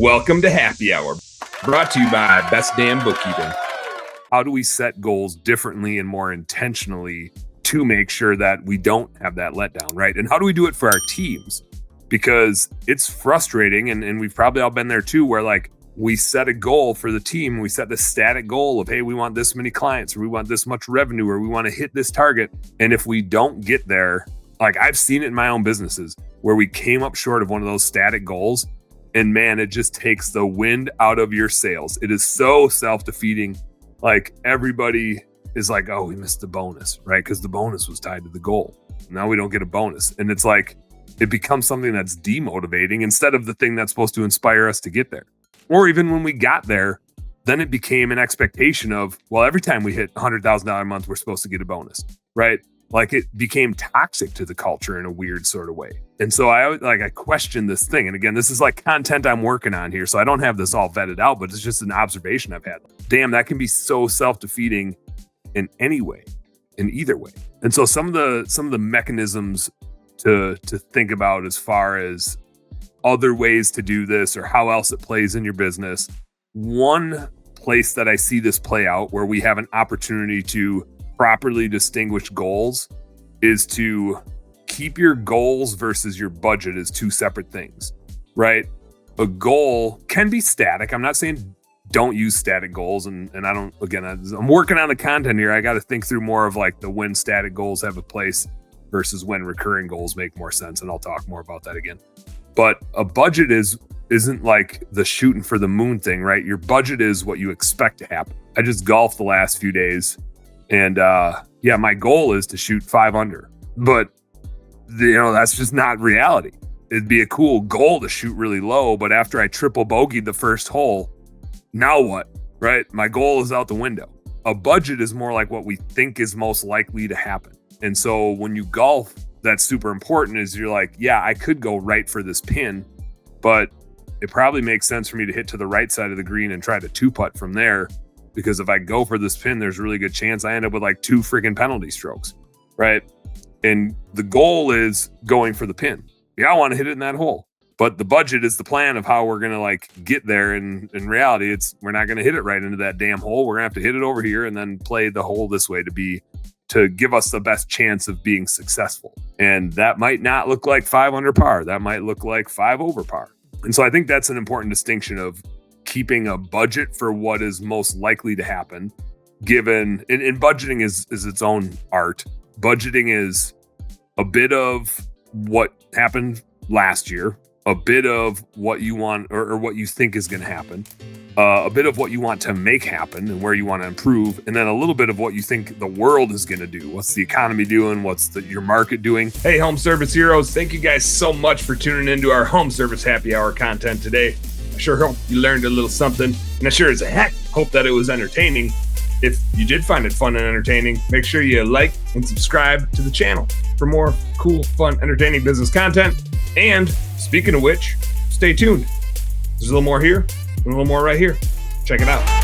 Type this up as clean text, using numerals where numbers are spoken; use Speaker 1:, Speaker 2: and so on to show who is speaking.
Speaker 1: Welcome to Happy Hour, brought to you by Best Damn Bookkeeping. How do we set goals differently and more intentionally to make sure that we don't have that letdown, right? And how do we do it for our teams? Because it's frustrating, and we've probably all been there too, where like we set a goal for the team, we set the static goal of, hey, we want this many clients, or we want this much revenue, or we want to hit this target. And if we don't get there, like I've seen it in my own businesses where we came up short of one of those static goals, and man, it just takes the wind out of your sails. It is so self-defeating. Like everybody is like, oh, we missed the bonus, right? Because the bonus was tied to the goal. Now we don't get a bonus. And it's like, it becomes something that's demotivating instead of the thing that's supposed to inspire us to get there. Or even when we got there, then it became an expectation of, well, every time we hit $100,000 a month, we're supposed to get a bonus, right? Like it became toxic to the culture in a weird sort of way. And so I question this thing. And again, this is like content I'm working on here. So I don't have this all vetted out, but it's just an observation I've had. Damn, that can be so self-defeating in any way, in either way. And so some of the mechanisms to think about as far as other ways to do this or how else it plays in your business. One place that I see this play out where we have an opportunity to properly distinguish goals is to keep your goals versus your budget as two separate things, right? A goal can be static. I'm not saying don't use static goals. And I don't, again, I'm working on the content here. I got to think through more of like the when static goals have a place versus when recurring goals make more sense. And I'll talk more about that again. But a budget isn't like the shooting for the moon thing, right? Your budget is what you expect to happen. I just golfed the last few days. And my goal is to shoot 5 under, but that's just not reality. It'd be a cool goal to shoot really low, but after I triple bogeyed the first hole, now what, right? My goal is out the window. A budget is more like what we think is most likely to happen. And so when you golf, that's super important is you're like, yeah, I could go right for this pin, but it probably makes sense for me to hit to the right side of the green and try to 2-putt from there. Because if I go for this pin, there's a really good chance I end up with like 2 freaking penalty strokes, right? And the goal is going for the pin. Yeah, I want to hit it in that hole. But the budget is the plan of how we're going to like get there. And in reality, we're not going to hit it right into that damn hole. We're going to have to hit it over here and then play the hole this way to give us the best chance of being successful. And that might not look like 5 under par. That might look like 5 over par. And so I think that's an important distinction of keeping a budget for what is most likely to happen, given, and budgeting is its own art. Budgeting is a bit of what happened last year, a bit of what you want or what you think is going to happen, a bit of what you want to make happen and where you want to improve, and then a little bit of what you think the world is going to do. What's the economy doing? What's your market doing? Hey, home service heroes, thank you guys so much for tuning into our home service happy hour content today. I sure hope you learned a little something, and I sure as heck hope that it was entertaining. If you did find it fun and entertaining, make sure you like and subscribe to the channel for more cool, fun, entertaining business content. And speaking of which, stay tuned. There's a little more here and a little more right here. Check it out.